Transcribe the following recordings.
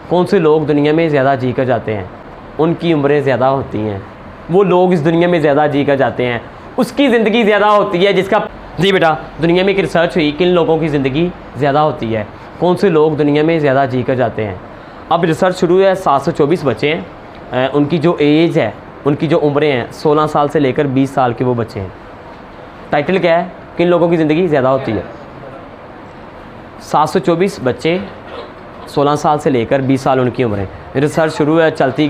कौन से लोग दुनिया में ज़्यादा जी कर जाते हैं? उनकी उम्रें ज़्यादा होती हैं। वो लोग इस दुनिया में ज़्यादा जी कर जाते हैं, उसकी ज़िंदगी ज़्यादा होती है जिसका। जी बेटा, दुनिया में एक रिसर्च हुई, किन लोगों की ज़िंदगी ज़्यादा होती है? कौन से लोग दुनिया में ज़्यादा जी कर जाते हैं? अब रिसर्च शुरू है। 724 बच्चे हैं, उनकी जो एज है, उनकी जो उम्रें हैं 16 साल से लेकर 20 साल के वो बच्चे हैं। टाइटल क्या है? किन लोगों की ज़िंदगी ज़्यादा होती है? 724 बच्चे, 16 साल से लेकर 20 साल उनकी उम्रें। रिसर्च शुरू है, चलती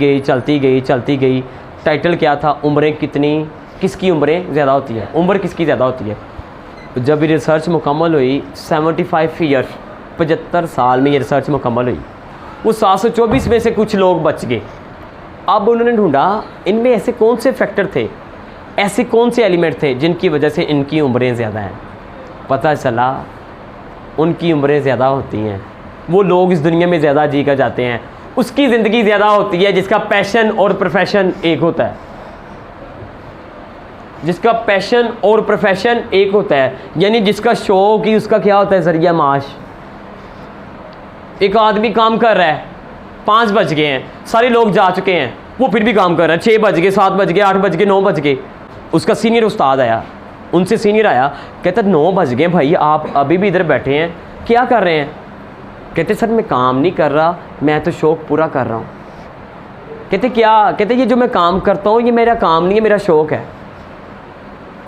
गई। टाइटल क्या था? उम्रें कितनी, किसकी उम्रें ज़्यादा होती है? उम्र किसकी ज़्यादा होती है? जब ये रिसर्च मुकम्मल हुई 75 ईयर, 75 साल में ये रिसर्च मुकम्मल हुई। वो 724 में से कुछ लोग बच गए। अब उन्होंने ढूंढा इनमें ऐसे कौन से फैक्टर थे, ऐसे कौन से एलिमेंट थे जिनकी वजह से इनकी उम्रें ज़्यादा हैं। पता चला उनकी उम्रें ज़्यादा होती हैं, वो लोग इस दुनिया में ज़्यादा जी कर जाते हैं, उसकी ज़िंदगी ज़्यादा होती है जिसका पैशन और प्रोफेशन एक होता है। जिसका पैशन और प्रोफेशन एक होता है, यानी जिसका शौक ही उसका क्या होता है? ज़रिया माश। एक आदमी काम कर रहा है, 5 बज गए हैं, सारे लोग जा चुके हैं, वो फिर भी काम कर रहा है। 6 बज गए, 7 बज गए, 8 बज गए, 9 बज गए। उसका सीनियर उस्ताद आया, उनसे सीनियर आया, कहते 9 बज गए भाई, आप अभी भी इधर बैठे हैं, क्या कर रहे हैं? कहते सर मैं काम नहीं कर रहा, मैं तो शौक़ पूरा कर रहा हूँ। कहते क्या? कहते ये जो मैं काम करता हूँ ये मेरा काम नहीं है, मेरा शौक़ है।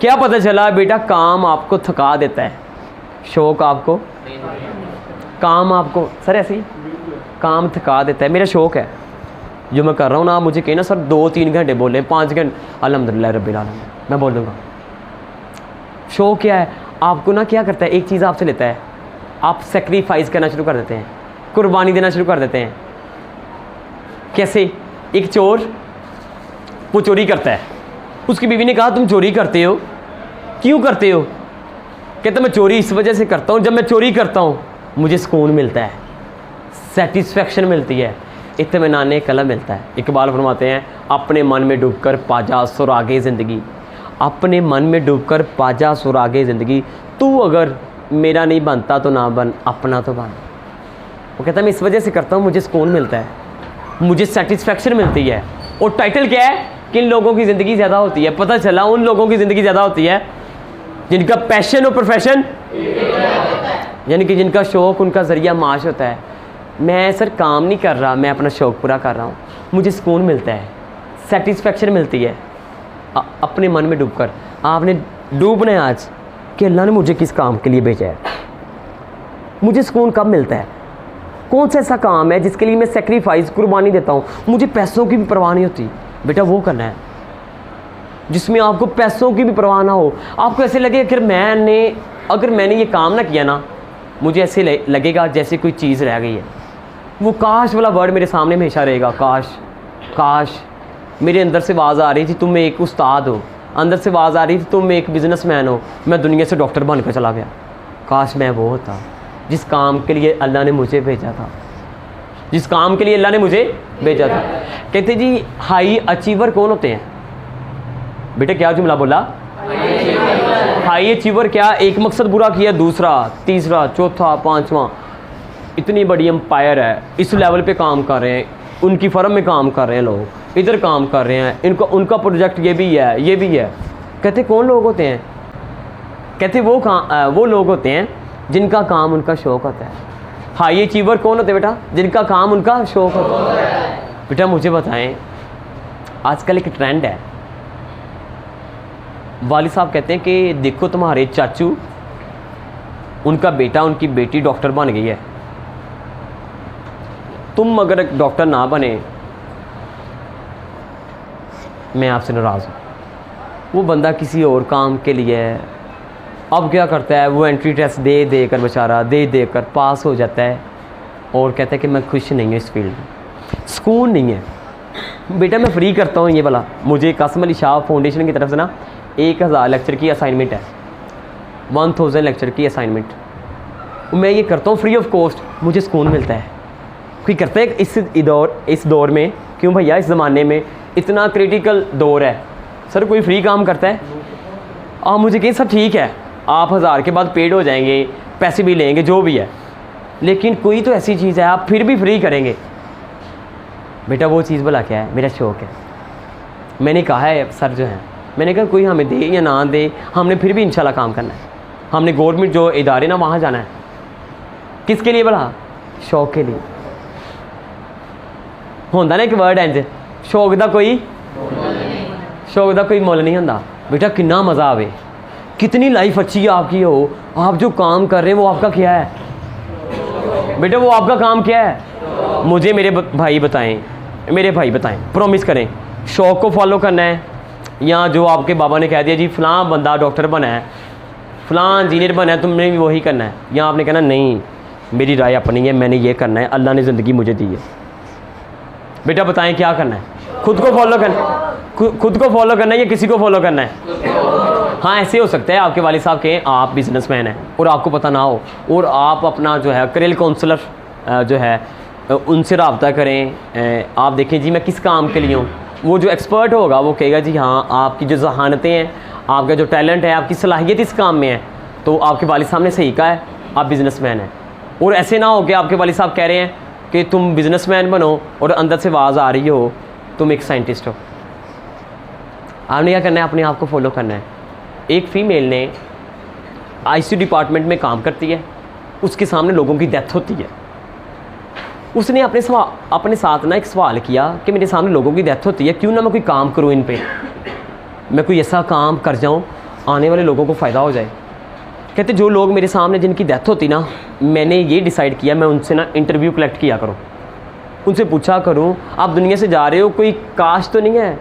क्या पता चला? बेटा काम आपको थका देता है, शौक़ आपको, काम आपको, सर ऐसे ही काम थका देता है। मेरा शौक़ है जो मैं कर रहा हूँ ना, आप मुझे कहें ना सर 2-3 घंटे बोले, 5 घंटे, अल्हम्दुलिल्लाह रब्बिल आलमीन मैं बोल दूँगा। शौक़ क्या है? आपको ना क्या करता है, एक चीज़ आपसे लेता है, आप सेक्रीफाइस करना शुरू कर देते हैं, कुर्बानी देना शुरू कर देते हैं। कैसे? एक चोर, वो चोरी करता है, उसकी बीवी ने कहा तुम चोरी करते हो, क्यों करते हो? कहता मैं चोरी इस वजह से करता हूँ, जब मैं चोरी करता हूँ मुझे सुकून मिलता है, सेटिस्फेक्शन मिलती है, इत्मीनान कल्ब मिलता है। इकबाल फरमाते हैं अपने मन में डूबकर पाजा सुरागे ज़िंदगी, अपने मन में डूबकर पाजा सुरागे ज़िंदगी, तू अगर मेरा नहीं बनता तो ना बन, अपना तो बन। वो कहता है मैं इस वजह से करता हूँ, मुझे सुकून मिलता है, मुझे सेटिस्फेक्शन मिलती है। और टाइटल क्या है? किन लोगों की ज़िंदगी ज़्यादा होती है? पता चला उन लोगों की ज़िंदगी ज़्यादा होती है जिनका पैशन और प्रोफेशन, यानी कि जिनका शौक़ उनका ज़रिया माश होता है। मैं सर काम नहीं कर रहा, मैं अपना शौक़ पूरा कर रहा हूँ, मुझे सुकून मिलता है, सेटिस्फेक्शन मिलती है। अपने मन में डूबकर, आपने डूबना है आज कि अल्लाह ने मुझे किस काम के लिए भेजा है, मुझे सुकून कब मिलता है, कौन सा ऐसा काम है जिसके लिए मैं सेक्रीफाइस, कुर्बानी देता हूँ, मुझे पैसों की भी परवाह नहीं होती। बेटा वो करना है जिसमें आपको पैसों की भी परवाह ना हो। आपको ऐसे लगे अगर मैंने ये काम ना किया ना, मुझे ऐसे लगेगा जैसे कोई चीज़ रह गई है। वो काश वाला वर्ड मेरे सामने हमेशा रहेगा, काश। काश मेरे अंदर से आवाज़ आ रही थी तुम एक उस्ताद हो, अंदर से आवाज़ आ रही थी तुम एक बिजनेसमैन हो, मैं दुनिया से डॉक्टर बनकर चला गया। काश मैं वो होता जिस काम के लिए अल्लाह ने मुझे भेजा था, जिस काम के लिए अल्लाह ने मुझे भेजा था। कहते जी हाई अचीवर कौन होते हैं? बेटा क्या जुमला बोला? हाई अचीवर क्या? एक मकसद पूरा किया, दूसरा, तीसरा, चौथा, 5वां, इतनी बड़ी एम्पायर है, इस लेवल पे काम कर रहे हैं, उनकी फर्म में काम कर रहे हैं लोग, इधर काम कर रहे हैं, उनका प्रोजेक्ट ये भी है, ये भी है। कहते कौन लोग होते हैं? कहते वो लोग होते हैं जिनका काम उनका शौक़ होता है। हाई अचीवर कौन होते हैं बेटा? जिनका काम उनका शौक़ होता है। बेटा मुझे बताएं, आजकल एक ट्रेंड है, वालिद साहब कहते हैं कि देखो तुम्हारे चाचू, उनका बेटा उनकी बेटी डॉक्टर बन गई है, तुम अगर डॉक्टर ना बने मैं आपसे नाराज़ हूँ। वो बंदा किसी और काम के लिए है, अब क्या करता है, वो एंट्री टेस्ट दे कर बेचारा दे कर पास हो जाता है और कहता है कि मैं खुश नहीं हूँ इस फील्ड में, सुकून नहीं है। बेटा मैं फ्री करता हूँ ये वाला, मुझे कासिम अली शाह फाउंडेशन की तरफ से ना 1000 लेक्चर की असाइनमेंट है, 1000 लेक्चर की असाइनमेंट, मैं ये करता हूँ फ्री ऑफ कॉस्ट, मुझे सुकून मिलता है। कोई करता है इस दौर में? क्यों भैया, इस ज़माने में इतना क्रिटिकल दौर है, सर कोई फ्री काम करता है? आप मुझे कहें सब ठीक है, आप 1000 के बाद पेड हो जाएंगे, पैसे भी लेंगे, जो भी है, लेकिन कोई तो ऐसी चीज़ है आप फिर भी फ्री करेंगे। बेटा वो चीज़ बोला क्या है, मेरा शौक़ है। मैंने कहा है सर जो है, मैंने कहा कोई हमें दे या ना दे, हमने फिर भी इंशाल्लाह काम करना है। हमने गवर्नमेंट जो इदारे ना वहाँ जाना है। किसके लिए बोला? शौक़ के लिए। होंदा ना एक वर्ड इंज, शौक़ दा कोई मुल नहीं होंदा। बेटा कितना मज़ा आवे, कितनी लाइफ अच्छी आपकी हो, आप जो काम कर रहे हैं वो आपका क्या है बेटा, वो आपका काम क्या है? मुझे मेरे भाई बताएं, प्रॉमिस करें शौक़ को फॉलो करना है, या जो आपके बाबा ने कह दिया जी फ़लाँ बंदा डॉक्टर बना है, फ़लाँ इंजीनियर बना है, तुमने भी वही करना है, या आपने कहना नहीं मेरी राय अपनी है, मैंने ये करना है, अल्लाह ने ज़िंदगी मुझे दी है। बेटा बताएं क्या करना है? खुद को फॉलो करना है या किसी को फॉलो करना है? हाँ ऐसे हो सकता है आपके वालिद साहब के आप बिजनेसमैन हैं और आपको पता ना हो, और आप अपना जो है करियर काउंसलर जो है उनसे रब्ता करें। आप देखें जी मैं किस काम के लिए हूँ, वो जो एक्सपर्ट होगा वो कहेगा जी हाँ आपकी जो जहानतें हैं, आपका जो टैलेंट है, आपकी सलाहियत इस काम में है, तो आपके वालिद साहब ने सही कहा है, आप बिज़नेसमैन हैं। और ऐसे ना हो कि आपके वालिद साहब कह रहे हैं कि तुम बिज़नेसमैन बनो और अंदर से आवाज़ आ रही हो तुम एक साइंटिस्ट हो। आपने क्या करना है? अपने आप को फॉलो करना है। एक फ़ीमेल ने आईसीयू डिपार्टमेंट में काम करती है, उसके सामने लोगों की डेथ होती है। उसने अपने साथ ना एक सवाल किया कि मेरे सामने लोगों की डेथ होती है, क्यों ना मैं कोई काम करूँ इन पे, मैं कोई ऐसा काम कर जाऊँ आने वाले लोगों को फ़ायदा हो जाए। कहते जो लोग मेरे सामने जिनकी डेथ होती ना, मैंने ये डिसाइड किया मैं उनसे ना इंटरव्यू कलेक्ट किया करूँ, उनसे पूछा करूँ आप दुनिया से जा रहे हो, कोई काश तो नहीं है,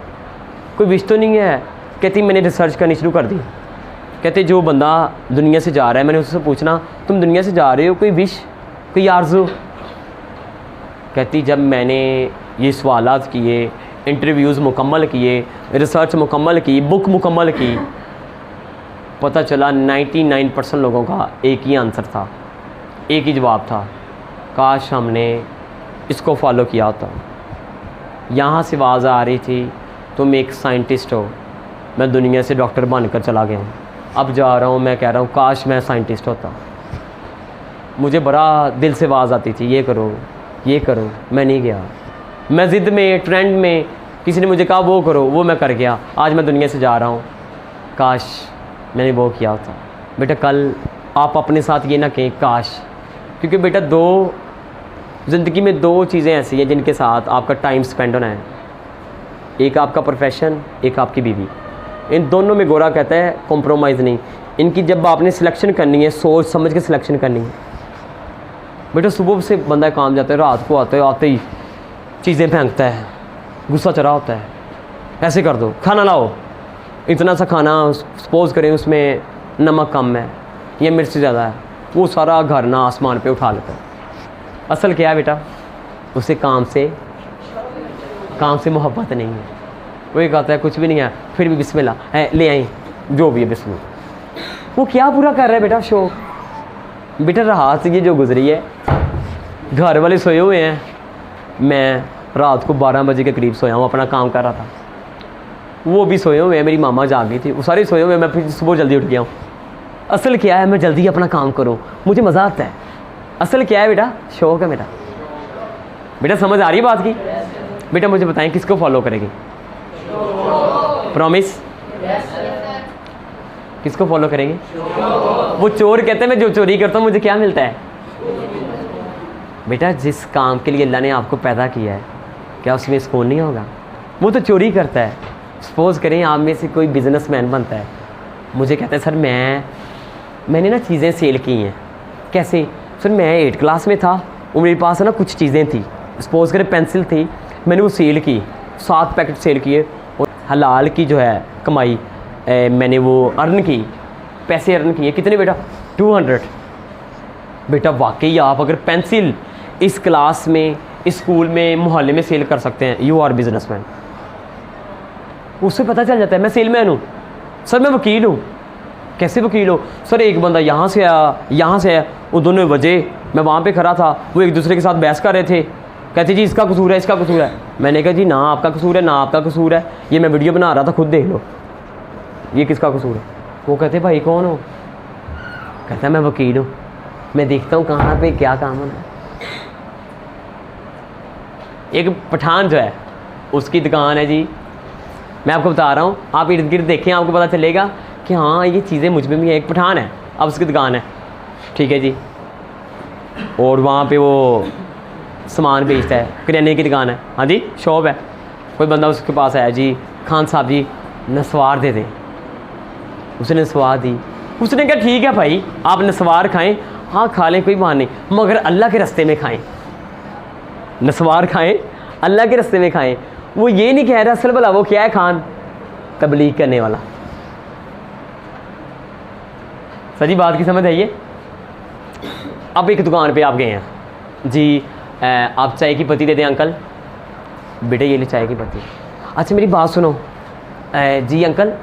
कोई विश तो नहीं है? कहती मैंने रिसर्च करनी शुरू कर दी। कहते जो बंदा दुनिया से जा रहा है मैंने उससे पूछना तुम दुनिया से जा रहे हो, कोई विश, कोई आरज़ू? कहती जब मैंने ये सवालात किए, इंटरव्यूज़ मुकम्मल किए, रिसर्च मुकम्मल की, बुक मुकम्मल की, पता चला 99% लोगों का एक ही आंसर था, एक ही जवाब था, काश हमने इसको फॉलो किया होता। यहाँ से आवाज़ आ रही थी तुम एक साइंटिस्ट हो, मैं दुनिया से डॉक्टर बनकर चला गया हूँ, अब जा रहा हूँ मैं कह रहा हूँ काश मैं साइंटिस्ट होता। मुझे बड़ा दिल से आवाज़ आती थी ये करो ये करो, मैं नहीं गया। मैं ज़िद में ट्रेंड में किसी ने मुझे कहा वो करो, वो मैं कर गया, आज मैं दुनिया से जा रहा हूँ, काश मैंने वो किया होता। बेटा कल आप अपने साथ ये ना कहें काश, क्योंकि बेटा ज़िंदगी में दो चीज़ें ऐसी हैं जिनके साथ आपका टाइम स्पेंड होना है, एक आपका प्रोफेशन, एक आपकी बीवी। इन दोनों में गोरा कहता है कॉम्प्रोमाइज़ नहीं। इनकी जब आपने सिलेक्शन करनी है सोच समझ के सिलेक्शन करनी है। बेटा सुबह से बंदा काम जाता है, रात को आता है, आते ही चीज़ें फेंकता है, गुस्सा चढ़ा होता है, ऐसे कर दो, खाना लाओ, इतना सा खाना सपोज़ करें उसमें नमक कम है या मिर्च ज़्यादा है, वो सारा घर ना आसमान पे उठा लेता है। असल क्या है बेटा, उसे काम से मोहब्बत नहीं है। वो ये कहता है कुछ भी नहीं है, फिर भी बिस्मिल्लाह है ले आई जो भी है बिस्मिल्लाह। वो क्या पूरा कर रहा है बेटा? शौक। बेटा रात ये जो गुजरी है, घर वाले सोए हुए हैं, मैं रात को 12 बजे के करीब सोया हूँ, अपना काम कर रहा था, वो भी सोए हुए हैं, मेरी मामा जाग गई थी, वो सारे सोए हुए हैं, मैं फिर सुबह जल्दी उठ गया हूँ। असल क्या है, मैं जल्दी अपना काम करूँ, मुझे मज़ा आता है। असल क्या है बेटा? शौक है मेरा। बेटा समझ आ रही है बात की? बेटा मुझे बताएं किसको फॉलो करेगी? प्रॉमिस? किसको फॉलो करेंगे? वो चोर कहते हैं मैं जो चोरी करता हूँ मुझे क्या मिलता है? बेटा जिस काम के लिए अल्लाह ने आपको पैदा किया है, क्या उसमें सुकून नहीं होगा? वो तो चोरी करता है। सपोज़ करें आप में से कोई बिजनेसमैन बनता है, मुझे कहता है सर मैंने ना चीज़ें सेल की हैं। कैसे? सर मैं 8 क्लास में था और मेरे पास ना कुछ चीज़ें थी, सपोज़ करें पेंसिल थी, मैंने वो सेल की, 7 पैकेट सेल किए और हलाल की जो है कमाई मैंने वो अर्न की, पैसे अर्न किए। कितने बेटा? 200। बेटा वाकई आप अगर पेंसिल इस क्लास में, इस स्कूल में, मोहल्ले में सेल कर सकते हैं, यू आर बिजनेसमैन। उससे पता चल जाता है मैं सेलमैन हूँ। सर मैं वकील हूँ। कैसे वकील हो? सर एक बंदा यहाँ से आया, यहाँ से आया, वो दोनों वजह, मैं वहाँ पे खड़ा था, वो एक दूसरे के साथ बहस कर रहे थे, कहते जी इसका कसूर है, इसका कसूर है। मैंने कहा जी ना आपका कसूर है, ना आपका कसूर है, ये मैं वीडियो बना रहा था, खुद देख लो, ये किसका कसूर है? वो कहते भाई कौन हो? कहता मैं वकील हूँ, मैं देखता हूँ कहाँ पे क्या काम होना है। एक पठान जो है उसकी दुकान है जी, मैं आपको बता रहा हूँ, आप इर्द गिर्द देखें आपको पता चलेगा कि हाँ ये चीज़ें मुझ में भी है। एक पठान है, अब उसकी दुकान है, ठीक है जी, और वहाँ पे वो सामान बेचता है, किराने की दुकान है, हाँ जी शॉप है। कोई बंदा उसके पास आया जी, खान साहब जी नस्वार दे दें। उसने नस्वार दी, उसने कहा ठीक है भाई आप नस्वार खाएं, हाँ खा लें कोई बात नहीं, मगर अल्लाह के रास्ते में खाएं। नस्वार खाएं, अल्लाह के रास्ते में खाएं। वो ये नहीं कह रहा असल भला वो क्या है खान, तबलीग करने वाला। सही बात की समझ आइए। अब एक दुकान पे आप गए हैं जी, आप चाय की पत्ती दे दें अंकल, बेटे ये ले चाय की पत्ती। अच्छा मेरी बात सुनो जी अंकल,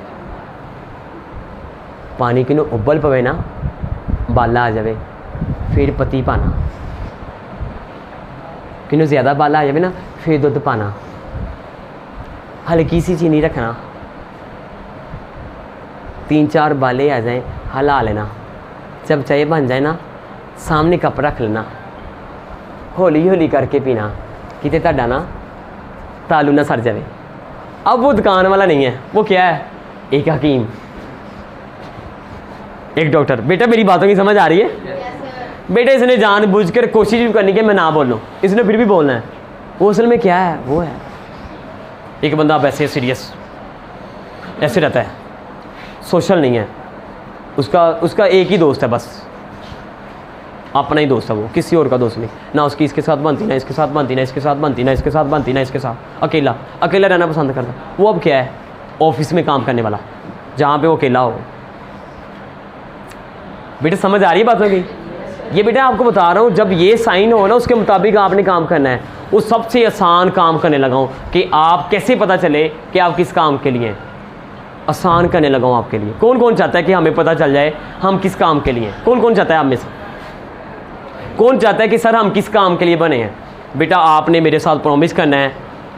पानी किनू उबल पवे ना, बाला आ जाए फिर पत्ती पाना, किनू ज़्यादा बाला आ जाए ना फिर दूध पाना, हल्की सी चीनी रखना, 3-4 बाले आ जाएं हला लेना, जब चाय बन जाए ना सामने कप रख लेना, हौली हौली करके पीना, किते ਤੁਹਾਡਾ ना तालू ना सर जाए। अब वो दुकान वाला नहीं है, वो क्या है, एक हकीम, एक डॉक्टर। बेटा मेरी बातों की समझ आ रही है? बेटा इसने जानबूझकर कोशिश भी करनी कि मैं ना बोलूँ, इसने फिर भी बोलना है। वो असल में क्या है, वो है एक बंदा अब ऐसे सीरियस ऐसे रहता है, सोशल नहीं है, उसका एक ही दोस्त है, बस अपना ही दोस्त है, वो किसी और का दोस्त नहीं, ना उसकी इसके साथ बनती, ना इसके साथ बनती, ना इसके साथ बनती, ना इसके साथ बनती, ना इसके साथ, अकेला अकेला रहना पसंद करता। वो अब क्या है, ऑफिस में काम करने वाला, जहाँ पे वो अकेला हो। बेटा समझ आ रही है बातों की? ये बेटा आपको बता रहा हूँ, जब ये साइन हो ना उसके मुताबिक आपने काम करना है। वो सबसे आसान काम करने लगा हूँ कि आप कैसे पता चले कि आप किस काम के लिए, आसान करने लगा हूँ आपके लिए। कौन कौन चाहता है कि हमें पता चल जाए हम किस काम के लिए? कौन कौन चाहता है आप में से? कौन चाहता है कि सर हम किस काम के लिए बने हैं? बेटा आपने मेरे साथ प्रॉमिस करना है,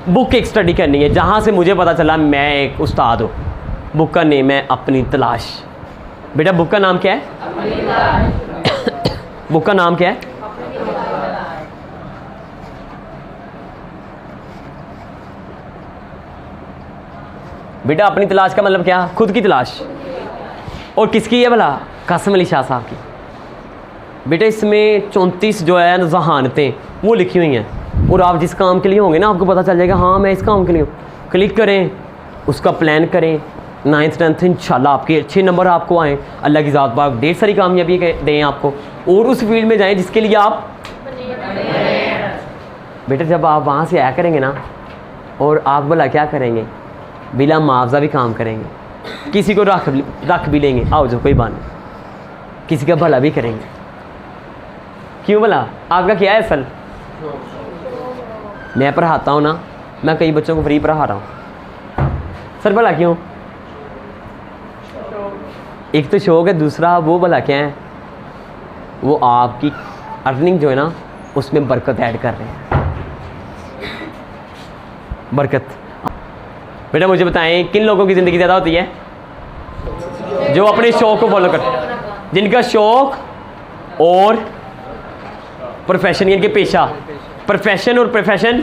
बुक एक स्टडी करनी है जहाँ से मुझे पता चला मैं एक उस्ताद हूँ। बुक का नेम है अपनी तलाश। बेटा बुक का नाम क्या है? बुक का नाम क्या है? बेटा अपनी तलाश का मतलब क्या? खुद की तलाश। और किसकी है भला? कासिम अली शाह साहब की। बेटा इसमें 34 जो है जहानतें वो लिखी हुई हैं, और आप जिस काम के लिए होंगे ना आपको पता चल जाएगा हाँ मैं इस काम के लिए हूँ। क्लिक करें, उसका प्लान करें, 9th 10th इंशाल्लाह आपके अच्छे नंबर आपको आएँ, अल्लाह की ज़ात पाक ढेर सारी कामयाबी दें आपको, और उस फील्ड में जाएं जिसके लिए आप। बेटा जब आप वहाँ से आया करेंगे ना, और आप भला क्या करेंगे, बिला मुआवजा भी काम करेंगे, किसी को रख भी लेंगे, आओ जो कोई बात नहीं, किसी का भला भी करेंगे। क्यों भला? आपका क्या है असल? मैं पढ़ाता हूँ ना, मैं कई बच्चों को फ्री पढ़ा रहा हूँ। सर भला क्यों? एक तो शौक है, दूसरा वो भला क्या है, वो आपकी अर्निंग जो है ना उसमें बरकत ऐड कर रहे हैं। बरकत। बेटा मुझे बताएं किन लोगों की ज़िंदगी ज़्यादा होती है? जो अपने शौक को फॉलो करते हैं, जिनका शौक और प्रोफेशन यानी कि पेशा, प्रोफेशन और प्रोफेशन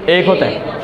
एक होता है।